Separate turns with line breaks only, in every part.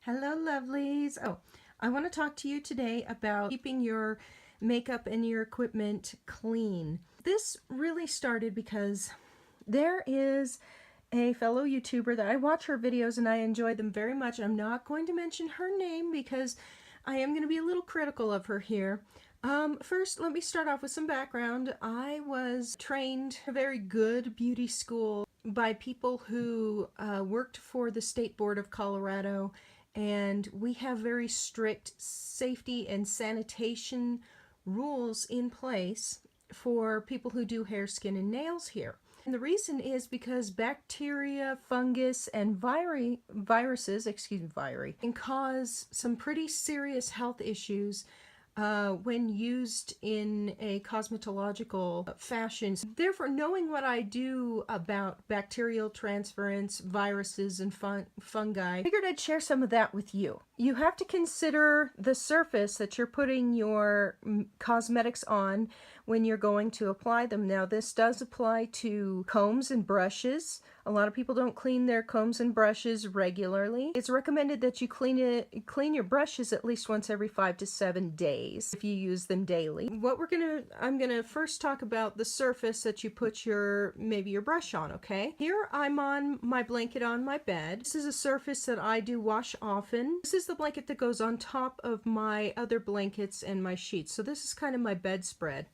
Hello, lovelies. Oh, I want to talk to you today about keeping your makeup and your equipment clean. This really started because there is a fellow YouTuber that I watch her videos and I enjoy them very much. I'm not going to mention her name because I am going to be a little critical of her here. First, let me start off with some background. I was trained at a very good beauty school by people who worked for the State Board of Colorado, and we have very strict safety and sanitation rules in place for people who do hair, skin, and nails here. And the reason is because bacteria, fungus, and viruses can cause some pretty serious health issues when used in a cosmetological fashion. Therefore, knowing what I do about bacterial transference, viruses, and fungi, I figured I'd share some of that with you. You have to consider the surface that you're putting your cosmetics on when you're going to apply them. Now, this does apply to combs and brushes. A lot of people don't clean their combs and brushes regularly. It's recommended that you clean your brushes at least once every 5 to 7 days if you use them daily. I'm gonna first talk about the surface that you put maybe your brush on, okay? Here I'm on my blanket on my bed. This is a surface that I do wash often. This is the blanket that goes on top of my other blankets and my sheets. So this is kind of my bedspread.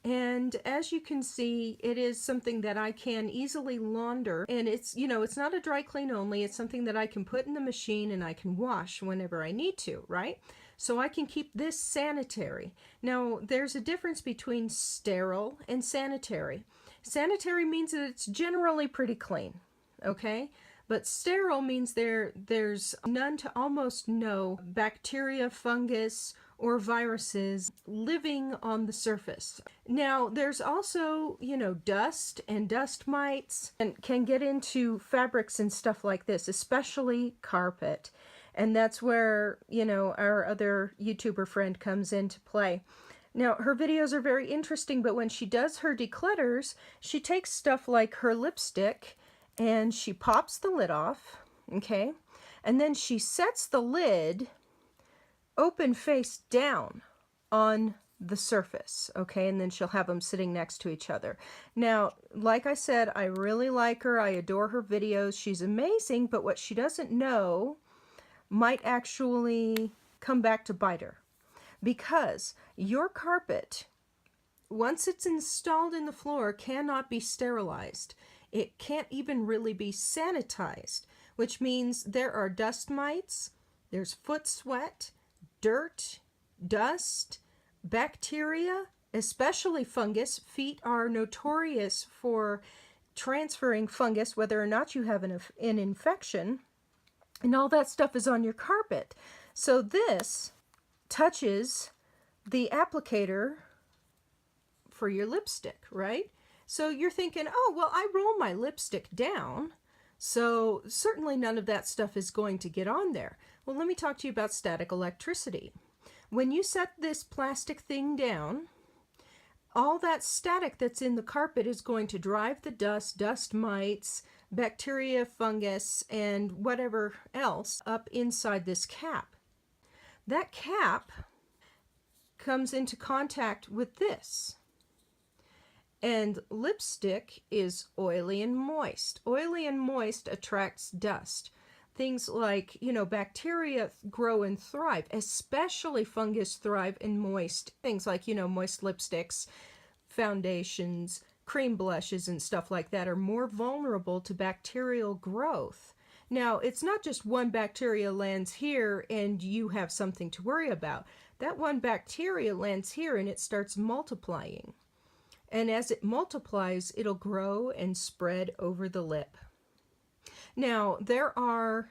And as you can see, it is something that I can easily launder, and it's not a dry clean only. It's something that I can put in the machine and I can wash whenever I need to, right? So I can keep this sanitary. Now, there's a difference between sterile and sanitary. Sanitary means that it's generally pretty clean, okay? But sterile means there's none to almost no bacteria, fungus, or viruses living on the surface. Now, there's also, dust and dust mites, and can get into fabrics and stuff like this, especially carpet. And that's where, our other YouTuber friend comes into play. Now, her videos are very interesting, but when she does her declutters, she takes stuff like her lipstick and she pops the lid off, okay? And then she sets the lid open face down on the surface, okay? And then she'll have them sitting next to each other. Now, like I said, I really like her. I adore her videos. She's amazing, but what she doesn't know might actually come back to bite her. Because your carpet, once it's installed in the floor, cannot be sterilized. It can't even really be sanitized, which means there are dust mites, there's foot sweat, dirt, dust, bacteria, especially fungus. Feet are notorious for transferring fungus, whether or not you have an infection, and all that stuff is on your carpet. So this touches the applicator for your lipstick, right? So you're thinking, oh, well, I roll my lipstick down, so certainly none of that stuff is going to get on there. Well, let me talk to you about static electricity. When you set this plastic thing down, all that static that's in the carpet is going to drive the dust mites, bacteria, fungus, and whatever else up inside this cap. That cap comes into contact with this. And lipstick is oily and moist. Oily and moist attracts dust. Things like, bacteria grow and thrive, especially fungus thrive in moist things like, moist lipsticks, foundations, cream blushes, and stuff like that are more vulnerable to bacterial growth. Now, it's not just one bacteria lands here and you have something to worry about. That one bacteria lands here and it starts multiplying. And as it multiplies, it'll grow and spread over the lip. Now, there are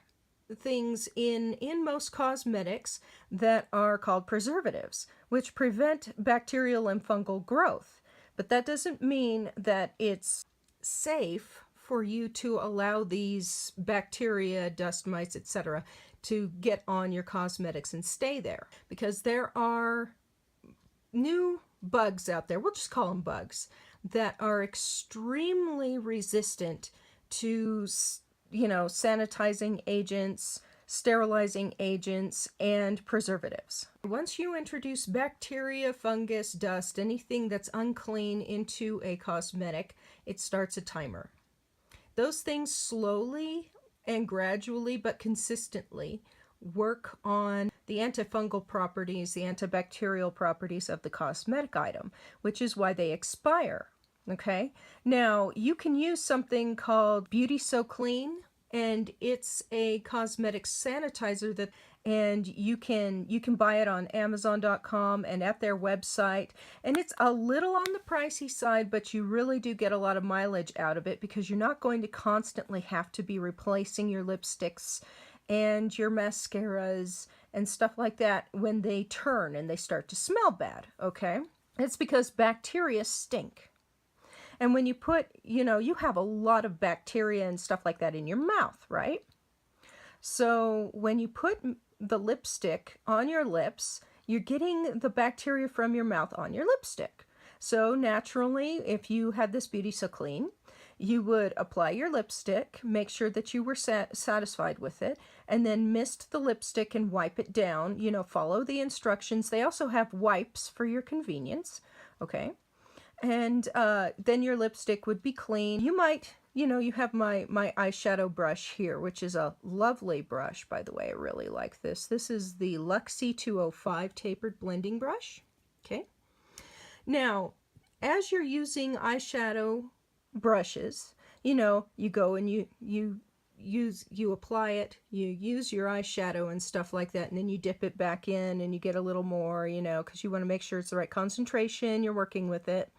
things in most cosmetics that are called preservatives, which prevent bacterial and fungal growth. But that doesn't mean that it's safe for you to allow these bacteria, dust mites, etc., to get on your cosmetics and stay there. Because there are new bugs out there, we'll just call them bugs, that are extremely resistant to, sanitizing agents, sterilizing agents, and preservatives. Once you introduce bacteria, fungus, dust, anything that's unclean into a cosmetic, it starts a timer. Those things slowly and gradually but consistently work on the antifungal properties, the antibacterial properties of the cosmetic item, which is why they expire. Okay? Now, you can use something called Beauty So Clean, and it's a cosmetic sanitizer and you can buy it on Amazon.com and at their website, and it's a little on the pricey side, but you really do get a lot of mileage out of it because you're not going to constantly have to be replacing your lipsticks and your mascaras and stuff like that when they turn and they start to smell bad. Okay? It's because bacteria stink. And when you put, you have a lot of bacteria and stuff like that in your mouth, right? So when you put the lipstick on your lips, you're getting the bacteria from your mouth on your lipstick. So naturally, if you had this Beauty So Clean, you would apply your lipstick, make sure that you were satisfied with it, and then mist the lipstick and wipe it down. Follow the instructions. They also have wipes for your convenience, okay? And then your lipstick would be clean. You might, you have my eyeshadow brush here, which is a lovely brush, by the way. I really like this. This is the Luxie 205 tapered blending brush. Okay. Now, as you're using eyeshadow brushes, you go and you apply it, you use your eyeshadow and stuff like that, and then you dip it back in and you get a little more, because you want to make sure it's the right concentration, you're working with it.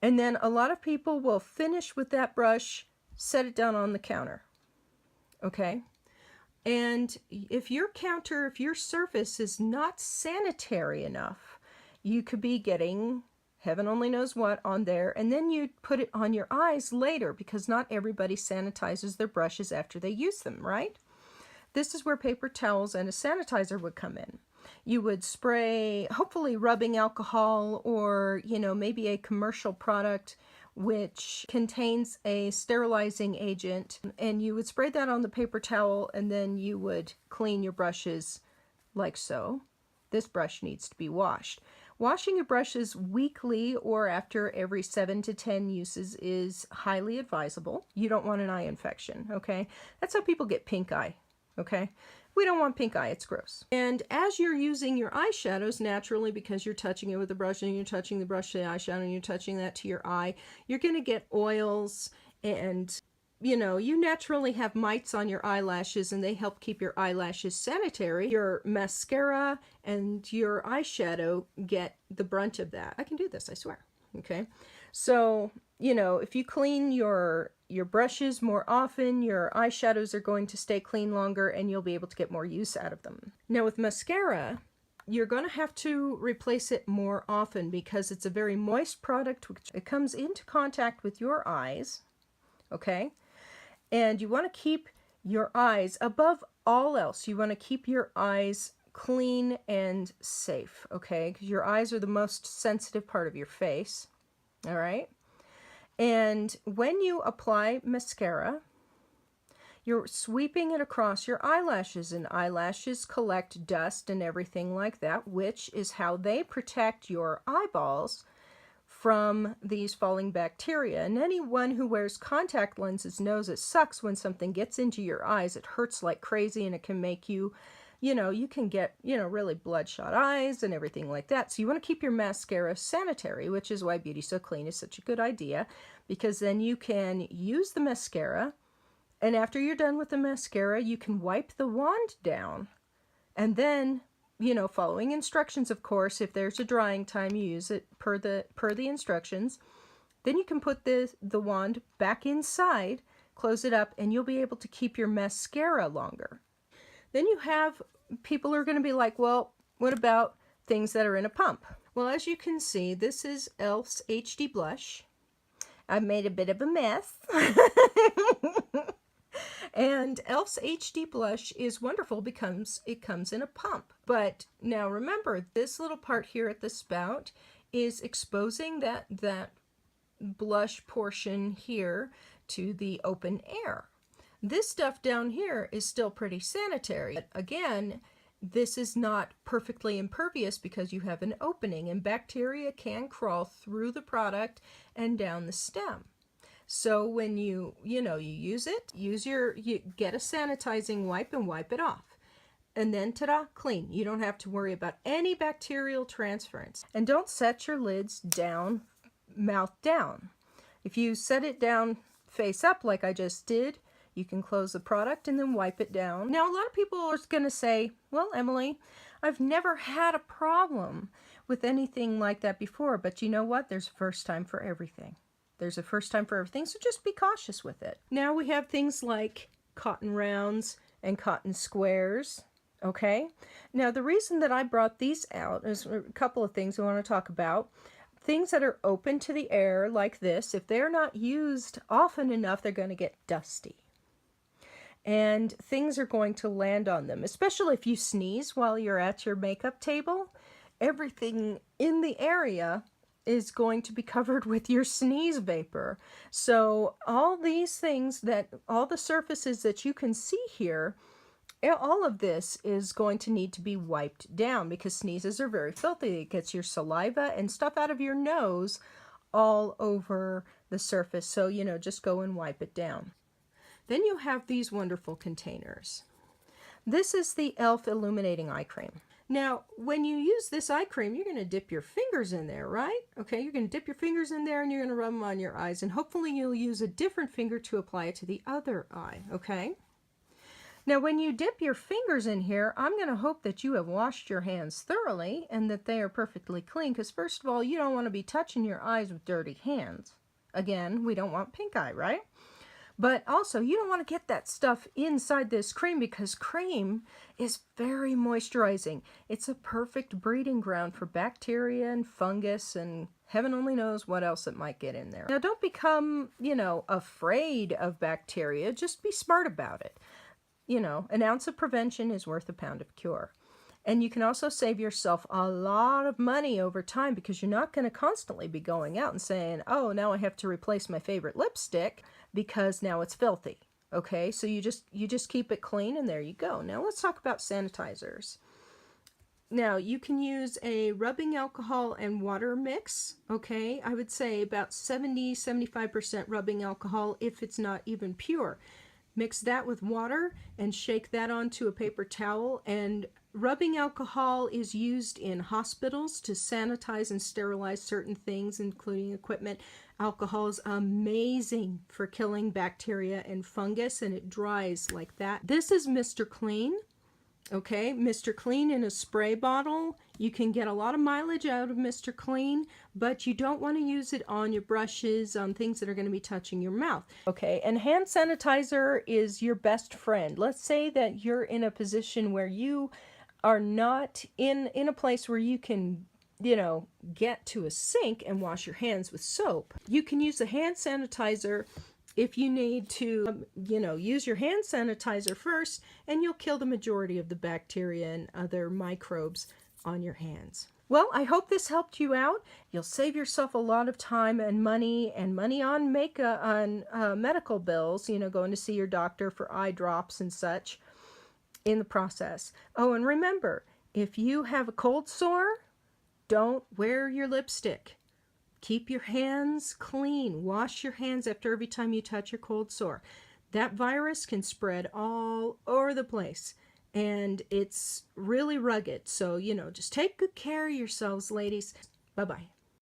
And then a lot of people will finish with that brush, set it down on the counter. Okay? And if your surface is not sanitary enough, you could be getting heaven only knows what on there, and then you put it on your eyes later because not everybody sanitizes their brushes after they use them, right? This is where paper towels and a sanitizer would come in. You would spray, hopefully rubbing alcohol or, maybe a commercial product which contains a sterilizing agent, and you would spray that on the paper towel, and then you would clean your brushes like so. This brush needs to be washed. Washing your brushes weekly or after every 7 to 10 uses is highly advisable. You don't want an eye infection, okay? That's how people get pink eye, okay? We don't want pink eye, it's gross. And as you're using your eyeshadows, naturally, because you're touching it with the brush and you're touching the brush to the eyeshadow and you're touching that to your eye, you're going to get oils and, you naturally have mites on your eyelashes and they help keep your eyelashes sanitary. Your mascara and your eyeshadow get the brunt of that. I can do this, I swear. Okay? So, if you clean your brushes more often, your eyeshadows are going to stay clean longer and you'll be able to get more use out of them. Now with mascara, you're going to have to replace it more often because it's a very moist product. It comes into contact with your eyes, okay? And you want to keep your eyes, above all else, you want to keep your eyes clean and safe, okay? Because your eyes are the most sensitive part of your face, all right? And when you apply mascara, you're sweeping it across your eyelashes, and eyelashes collect dust and everything like that, which is how they protect your eyeballs from these falling bacteria. And anyone who wears contact lenses knows it sucks when something gets into your eyes. It hurts like crazy and it can make you, you can get, really bloodshot eyes and everything like that. So you want to keep your mascara sanitary, which is why Beauty So Clean is such a good idea, because then you can use the mascara, and after you're done with the mascara, you can wipe the wand down. And then, following instructions, of course, if there's a drying time, you use it per the instructions. Then you can put the wand back inside, close it up, and you'll be able to keep your mascara longer. Then you have people who are going to be like, well, what about things that are in a pump? Well, as you can see, this is e.l.f.'s HD Blush. I've made a bit of a mess. And e.l.f.'s HD Blush is wonderful because it comes in a pump. But now remember, this little part here at the spout is exposing that blush portion here to the open air. This stuff down here is still pretty sanitary. But again, this is not perfectly impervious because you have an opening and bacteria can crawl through the product and down the stem. So when you use it, you get a sanitizing wipe and wipe it off. And then ta-da, clean. You don't have to worry about any bacterial transference. And don't set your lids down, mouth down. If you set it down face up like I just did, you can close the product and then wipe it down. Now, a lot of people are going to say, well, Emily, I've never had a problem with anything like that before. But you know what? There's a first time for everything. There's a first time for everything, so just be cautious with it. Now we have things like cotton rounds and cotton squares. Okay, now the reason that I brought these out is a couple of things I want to talk about. Things that are open to the air like this, if they're not used often enough, they're going to get dusty. And things are going to land on them, especially if you sneeze while you're at your makeup table. Everything in the area is going to be covered with your sneeze vapor. So all these things all the surfaces that you can see here, all of this is going to need to be wiped down because sneezes are very filthy. It gets your saliva and stuff out of your nose all over the surface. So, just go and wipe it down. Then you have these wonderful containers. This is the e.l.f. Illuminating Eye Cream. Now, when you use this eye cream, you're going to dip your fingers in there, right? Okay, you're going to dip your fingers in there and you're going to rub them on your eyes. And hopefully you'll use a different finger to apply it to the other eye, okay? Now, when you dip your fingers in here, I'm going to hope that you have washed your hands thoroughly and that they are perfectly clean. Because first of all, you don't want to be touching your eyes with dirty hands. Again, we don't want pink eye, right? But also, you don't want to get that stuff inside this cream because cream is very moisturizing. It's a perfect breeding ground for bacteria and fungus and heaven only knows what else it might get in there. Now, don't become, afraid of bacteria. Just be smart about it. An ounce of prevention is worth a pound of cure. And you can also save yourself a lot of money over time because you're not going to constantly be going out and saying, oh, now I have to replace my favorite lipstick because now it's filthy. Okay, so you just keep it clean and there you go. Now let's talk about sanitizers. Now you can use a rubbing alcohol and water mix. Okay, I would say about 70-75% rubbing alcohol if it's not even pure. Mix that with water and shake that onto a paper towel. And rubbing alcohol is used in hospitals to sanitize and sterilize certain things, including equipment. Alcohol is amazing for killing bacteria and fungus, and it dries like that. This is Mr. Clean. Okay, Mr. Clean in a spray bottle. You can get a lot of mileage out of Mr. Clean, but you don't want to use it on your brushes, on things that are going to be touching your mouth. Okay, and hand sanitizer is your best friend. Let's say that you're in a position where you are not in a place where you can, get to a sink and wash your hands with soap. You can use the hand sanitizer if you need to, use your hand sanitizer first, and you'll kill the majority of the bacteria and other microbes on your hands. Well, I hope this helped you out. You'll save yourself a lot of time and money on medical bills, going to see your doctor for eye drops and such in the process. Oh, and remember, if you have a cold sore, don't wear your lipstick. Keep your hands clean. Wash your hands after every time you touch your cold sore. That virus can spread all over the place, and it's really rugged. So, just take good care of yourselves, ladies. Bye-bye.